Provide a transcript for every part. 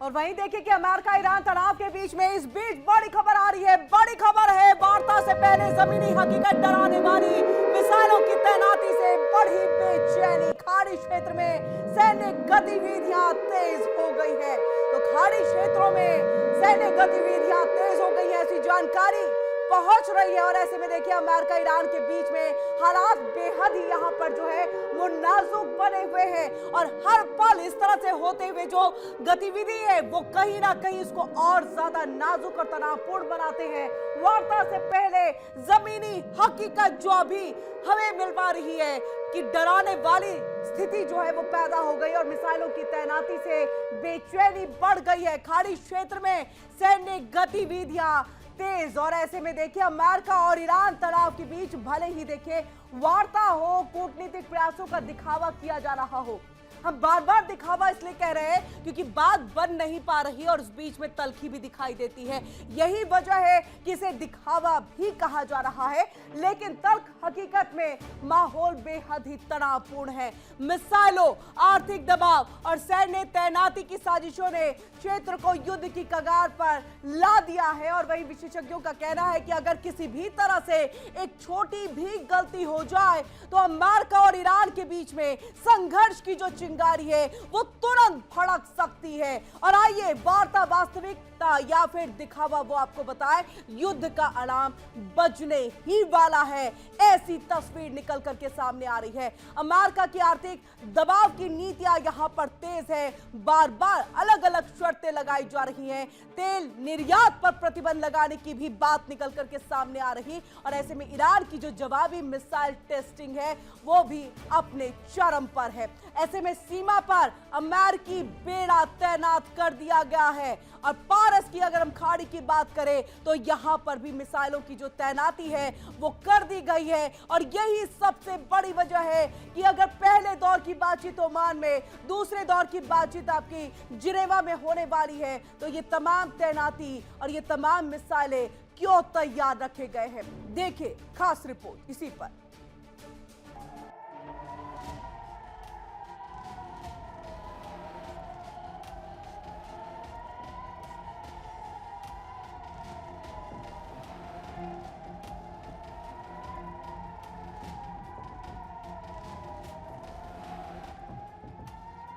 और वहीं देखिए कि अमेरिका ईरान तनाव के बीच में इस बीच बड़ी खबर आ रही है। बड़ी खबर है, वार्ता से पहले जमीनी हकीकत डराने वाली मिसाइलों की तैनाती से बढ़ी बेचैनी। खाड़ी क्षेत्र में सैन्य गतिविधियां तेज हो गई है। तो खाड़ी क्षेत्रों में सैन्य गतिविधियां तेज हो गई है, ऐसी जानकारी पहुंच रही है। और ऐसे में देखिए अमेरिका ईरान के बीच में हालात बेहद ही यहाँ पर जो है वो नाजुक बने हुए हैं। और हर पल इस तरह से होते हुए जो गतिविधि है वो कहीं ना कहीं इसको और ज्यादा नाजुक और तनावपूर्ण बनाते हैं। वार्ता से पहले जमीनी हकीकत जो अभी हमें मिल पा रही है कि डराने वाली स्थिति जो है वो पैदा हो गई और मिसाइलों की तैनाती से बेचैनी बढ़ गई है। खाड़ी क्षेत्र में सैन्य गतिविधियां तेज। और ऐसे में देखिए अमेरिका और ईरान तनाव के बीच भले ही देखिए वार्ता हो, कूटनीतिक प्रयासों का दिखावा किया जा रहा हो। हम बार बार दिखावा इसलिए कह रहे हैं क्योंकि बात बन नहीं पा रही और उस बीच में तल्खी भी दिखाई देती है। यही वजह है कि इसे दिखावा भी कहा जा रहा है, लेकिन तल्ख हकीकत में माहौल बेहद ही तनावपूर्ण है। मिसाइलों, आर्थिक दबाव और सैन्य तैनाती की साजिशों ने क्षेत्र को युद्ध की कगार पर ला दिया है। और वही विशेषज्ञों का कहना है कि अगर किसी भी तरह से एक छोटी भी गलती हो जाए तो अमेरिका और ईरान के बीच में संघर्ष की जो चिंगारी है वो तुरंत भड़क सकती है। और आइए वार्ता वास्तविकता या फिर दिखावा वो आपको बताए, युद्ध का अलार्म बजने ही वाला है। ऐसी तस्वीर निकल करके सामने आ रही है। अमेरिका की आर्थिक दबाव की नीतियां यहां पर तेज है। बार बार अलग अलग शर्तें लगाई जा रही हैं। तेल निर्यात पर प्रतिबंध लगाने की भी बात निकल करके सामने आ रही। और ऐसे में ईरान की जो जवाबी मिसाइल टेस्टिंग है वो भी अपने चरम पर है। ऐसे में सीमा पर अमेरिकी बेड़ा तैनात कर दिया गया है। और पारस की अगर हम खाड़ी की बात करें तो यहां पर भी मिसाइलों की जो तैनाती है वो कर दी गई है। और यही सबसे बड़ी वजह है कि अगर पहले दौर की बातचीत ओमान में, दूसरे दौर की बातचीत आपकी जिनेवा में होने वाली है, तो ये तमाम तैनाती और ये तमाम मिसाइलें क्यों तैयार रखे गए हैं, देखिए खास रिपोर्ट इसी पर।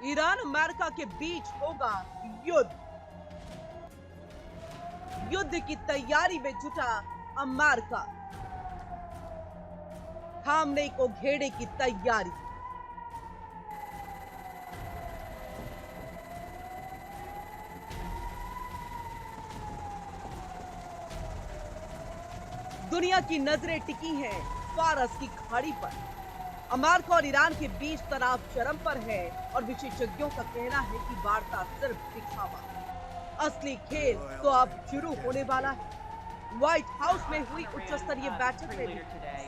ईरान अमेरिका के बीच होगा युद्ध। युद्ध की तैयारी में जुटा अमेरिका, खामनेई को घेरने की तैयारी। दुनिया की नजरें टिकी हैं फारस की खाड़ी पर। अमेरिका और ईरान के बीच तनाव चरम पर है और विशेषज्ञों का कहना है कि वार्ता सिर्फ दिखावा, असली खेल तो अब शुरू होने वाला है। व्हाइट हाउस में हुई उच्च स्तरीय बैठक में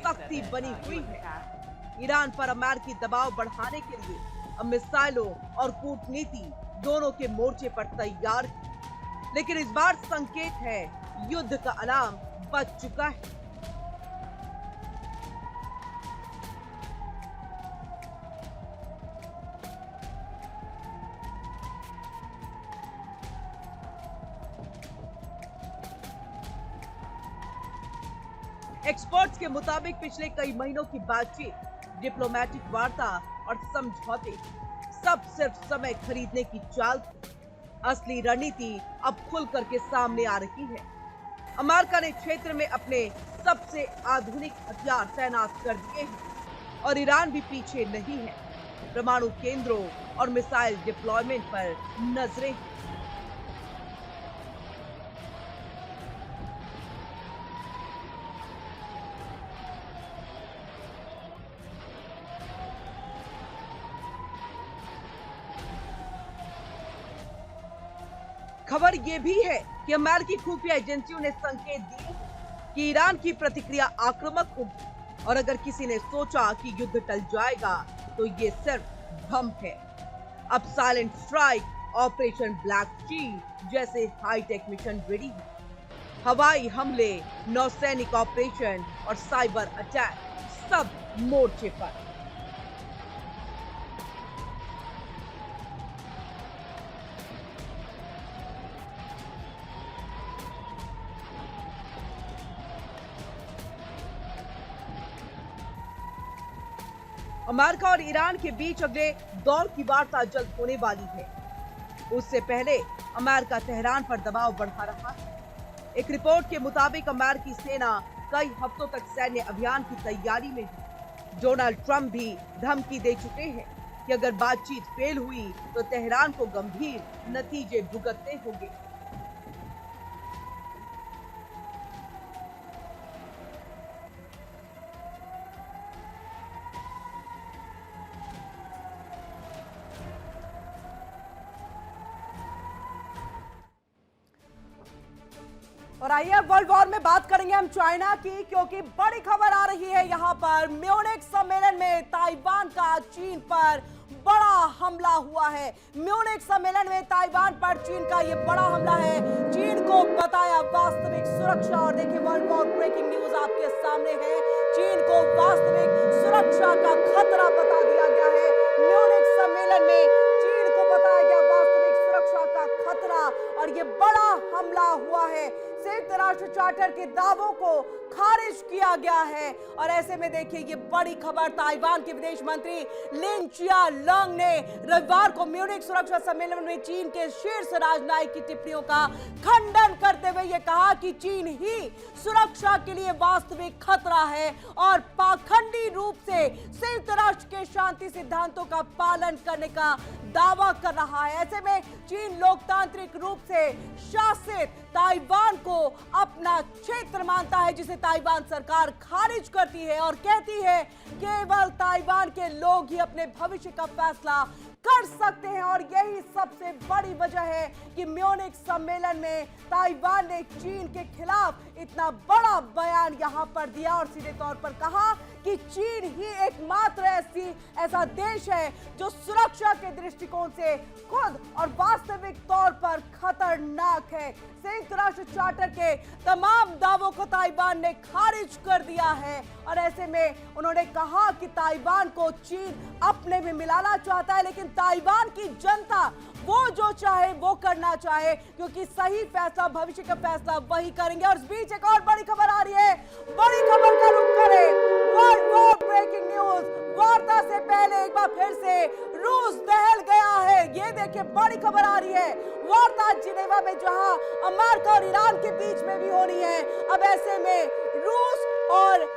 सख्ती बनी हुई है। ईरान पर अमेरिकी दबाव बढ़ाने के लिए अब मिसाइलों और कूटनीति दोनों के मोर्चे पर तैयार है। लेकिन इस बार संकेत है युद्ध का अलार्म बज चुका है। एक्सपर्ट्स के मुताबिक पिछले कई महीनों की बातचीत, डिप्लोमेटिक वार्ता और समझौते सब सिर्फ समय खरीदने की चाल थी। असली रणनीति अब खुल करके सामने आ रही है। अमेरिका ने क्षेत्र में अपने सबसे आधुनिक हथियार तैनात कर दिए हैं और ईरान भी पीछे नहीं है। परमाणु केंद्रों और मिसाइल डिप्लॉयमेंट पर नजरें। खबर यह भी है कि अमेरिकी खुफिया एजेंसियों ने संकेत दिए कि ईरान की प्रतिक्रिया आक्रामक होगी। और अगर किसी ने सोचा कि युद्ध टल जाएगा तो ये सिर्फ भ्रम है। अब silent strike, operation black shield जैसे हाईटेक मिशन रेडी है। हवाई हमले, नौसैनिक ऑपरेशन और साइबर अटैक सब मोर्चे पर। अमेरिका और ईरान के बीच अगले दौर की वार्ता जल्द होने वाली है। उससे पहले अमेरिका तेहरान पर दबाव बढ़ा रहा है। एक रिपोर्ट के मुताबिक अमेरिकी सेना कई हफ्तों तक सैन्य अभियान की तैयारी में है। डोनाल्ड ट्रंप भी धमकी दे चुके हैं कि अगर बातचीत फेल हुई तो तेहरान को गंभीर नतीजे भुगतने होंगे। और आइए अब वर्ल्ड वॉर में बात करेंगे हम चाइना की, क्योंकि बड़ी खबर आ रही है यहाँ पर। म्यूनिख सम्मेलन में ताइवान का चीन पर बड़ा हमला हुआ है। म्यूनिख सम्मेलन में ताइवान पर चीन का ये बड़ा हमला है। चीन को बताया वास्तविक सुरक्षा। और देखिए वर्ल्ड वॉर ब्रेकिंग न्यूज आपके सामने है। चीन को वास्तविक सुरक्षा का खतरा बता दिया गया है। म्यूनिख सम्मेलन में चीन को बताया गया वास्तविक सुरक्षा का खतरा और ये बड़ा हमला हुआ है। संयुक्त राष्ट्र चार्टर के दावों को खारिज किया गया है। और ऐसे में देखिए ये बड़ी खबर, ताइवान के विदेश मंत्री लिन चिया-लंग ने रविवार को म्यूनिख सुरक्षा सम्मेलन में चीन के शीर्ष राजनयिक की टिप्पणियों का खंडन करते हुए ये कहा कि चीन ही सुरक्षा के लिए वास्तविक खतरा है और पाखंडी रूप से संयुक्त राष्ट्र के शांति सिद्धांतों का पालन करने का दावा कर रहा है। ऐसे में चीन लोकतांत्रिक रूप से शासित ताइवान को अपना क्षेत्र मानता है, जिसे ताइवान सरकार खारिज करती है और कहती है केवल ताइवान के लोग ही अपने भविष्य का फैसला कर सकते हैं। और यही सबसे बड़ी वजह है कि म्यूनिख सम्मेलन में ताइवान ने चीन के खिलाफ इतना बड़ा बयान यहां पर दिया और सीधे तौर पर कहा कि चीन ही एकमात्र ऐसा देश है जो सुरक्षा के दृष्टिकोण से खुद और वास्तविक तौर पर खतरनाक है। संयुक्त राष्ट्र चार्टर के तमाम दावों को ताइवान ने खारिज कर दिया है और ऐसे में उन्होंने कहा कि ताइवान को चीन अपने में मिलाना चाहता है, लेकिन ताइवान की जनता वो जो चाहे वो करना चाहे, क्योंकि सही फैसला, भविष्य का फैसला वही करेंगे। और इस बीच एक और बड़ी खबर आ रही है। बड़ी खबर का रुख करें, वर्ल्ड वॉर ब्रेकिंग न्यूज। वार्ता से पहले एक बार फिर से रूस दहल गया है। ये देखिए बड़ी खबर आ रही है। वार्ता जिनेवा में जहां अमेरिका और ईरान के बीच में भी हो रही है, अब ऐसे में रूस और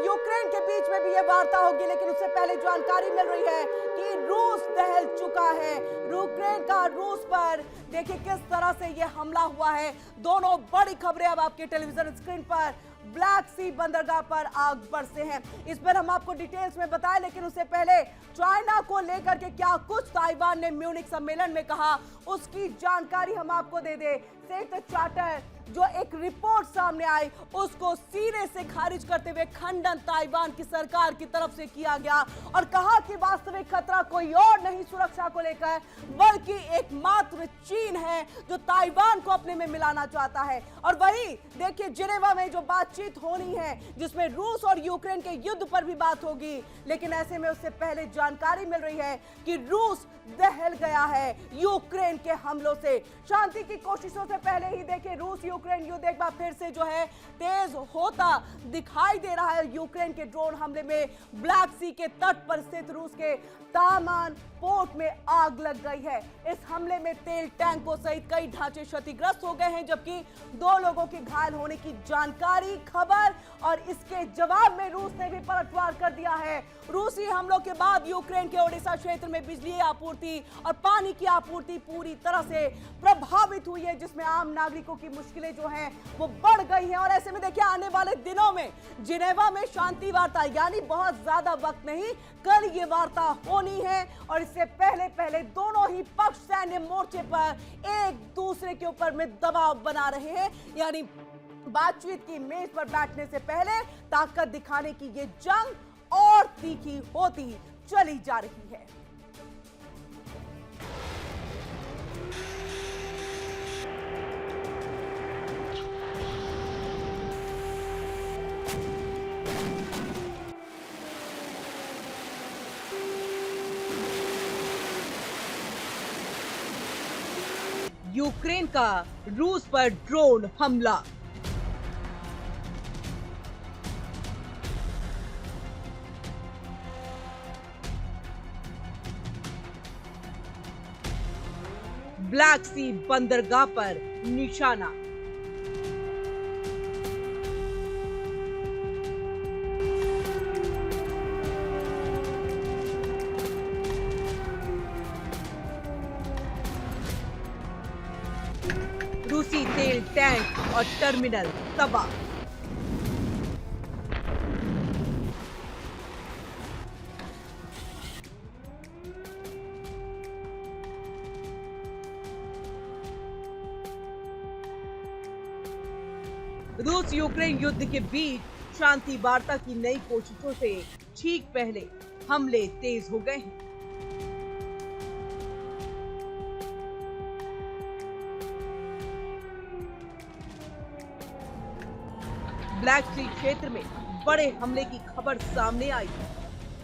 यूक्रेन के बीच में भी ये वार्ता होगी। लेकिन उससे पहले जानकारी मिल रही है कि रूस दहल चुका है। यूक्रेन का रूस पर देखिए किस तरह से ये हमला हुआ है। दोनों बड़ी खबरें अब आपके टेलीविजन स्क्रीन पर। ब्लैक सी बंदरगाह पर आग बरसे हैं, इस पर हम आपको डिटेल्स में बताएं। लेकिन उससे पहले चाइना को लेकर के क्या कुछ ताइवान ने म्यूनिख सम्मेलन में कहा, उसकी जानकारी हम आपको दे दें। संयुक्त चार्टर जो एक रिपोर्ट सामने आई उसको सीने से खारिज करते हुए खंडन ताइवान की सरकार की तरफ से किया गया और कहा कि वास्तविक खतरा कोई और नहीं सुरक्षा को लेकर, बल्कि एकमात्र चीन है जो ताइवान को अपने में मिलाना चाहता है। और वही देखिए जिनेवा में जो बातचीत होनी है, जिसमें रूस और यूक्रेन के युद्ध पर भी बात होगी। लेकिन ऐसे में उससे पहले जानकारी मिल रही है कि रूस दहल गया है यूक्रेन के हमलों से। शांति की कोशिशों से पहले ही देखिए रूस यूक्रेन युद्ध एक बार फिर से जो है तेज होता दिखाई दे रहा है। यूक्रेन के ड्रोन हमले में ब्लैक सी के तट पर स्थित रूस के तामान पोर्ट में आग लग गई है। इस हमले में तेल टैंकों सहित कई ढांचे क्षतिग्रस्त हो गए हैं, जबकि 2 लोगों के घायल होने की जानकारी खबर। और इसके जवाब में रूस ने भी पलटवार कर दिया है। रूसी हमलों के बाद यूक्रेन के ओडिशा क्षेत्र में बिजली आपूर्ति और पानी की आपूर्ति पूरी तरह से प्रभावित हुई है, जिसमें आम नागरिकों की मुश्किलें जो हैं वो बढ़ गई हैं। और ऐसे में देखिए आने वाले दिनों में जिनेवा में शांति वार्ता, यानी बहुत ज्यादा वक्त नहीं, कल ये वार्ता होनी है। और इससे पहले दोनों ही पक्ष सैन्य मोर्चे पर एक दूसरे के ऊपर में दबाव बना रहे हैं, यानी बातचीत की मेज पर बैठने से पहले ताकत दिखाने की ये जंग और तीखी होती चली जा रही है। यूक्रेन का रूस पर ड्रोन हमला। ब्लैक सी बंदरगाह पर निशाना। रूसी तेल टैंक और टर्मिनल तबाह। रूस यूक्रेन युद्ध के बीच शांति वार्ता की नई कोशिशों से ठीक पहले हमले तेज हो गए हैं। ब्लैक सी क्षेत्र में बड़े हमले की खबर सामने आई,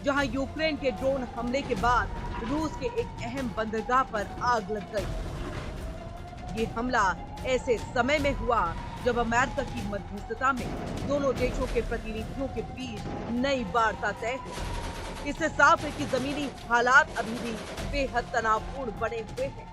जहां यूक्रेन के ड्रोन हमले के बाद रूस के एक अहम बंदरगाह पर आग लग गई। ये हमला ऐसे समय में हुआ जब अमेरिका की मध्यस्थता में दोनों देशों के प्रतिनिधियों के बीच नई वार्ता तय हुई। इससे साफ है कि जमीनी हालात अभी भी बेहद तनावपूर्ण बने हुए हैं।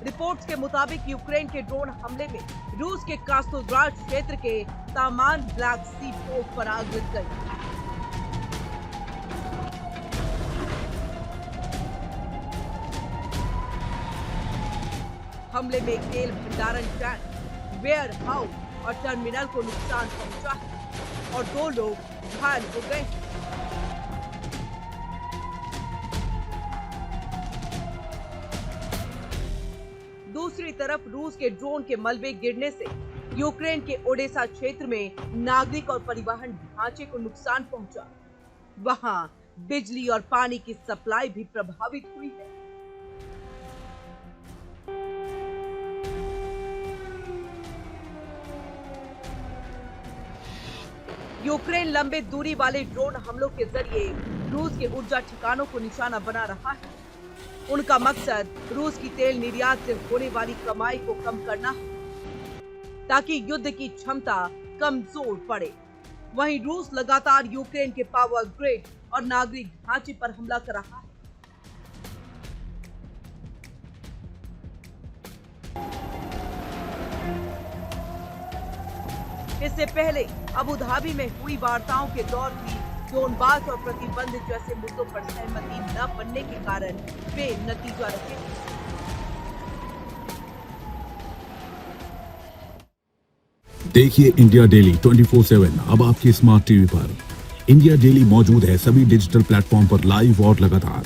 रिपोर्ट्स के मुताबिक यूक्रेन के ड्रोन हमले में रूस के कास्टोद्राज क्षेत्र के तामान ब्लैक सी पोर्ट पर आग लग गई। हमले में तेल भंडारण टैंक, वेयर हाउस और टर्मिनल को नुकसान पहुंचा है और 2 लोग घायल हो गए। दूसरी तरफ रूस के ड्रोन के मलबे गिरने से यूक्रेन के ओडेसा क्षेत्र में नागरिक और परिवहन ढांचे को नुकसान पहुंचा। वहां बिजली और पानी की सप्लाई भी प्रभावित हुई है। यूक्रेन लंबे दूरी वाले ड्रोन हमलों के जरिए रूस के ऊर्जा ठिकानों को निशाना बना रहा है। उनका मकसद रूस की तेल निर्यात से होने वाली कमाई को कम करना है, ताकि युद्ध की क्षमता कमजोर पड़े। वहीं रूस लगातार यूक्रेन के पावर ग्रिड और नागरिक ढांचे पर हमला कर रहा है। इससे पहले अबू धाबी में हुई वार्ताओं के दौर भी ड्रोनबाज और प्रतिबंध जैसे मुद्दों पर सहमति न बनने के कारण बेनतीजा रहे। देखिए इंडिया डेली 24/7 अब आपकी स्मार्ट टीवी पर। इंडिया डेली मौजूद है सभी डिजिटल प्लेटफॉर्म पर लाइव और लगातार।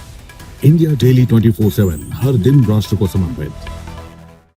इंडिया डेली 24/7 हर दिन राष्ट्र को समर्पित।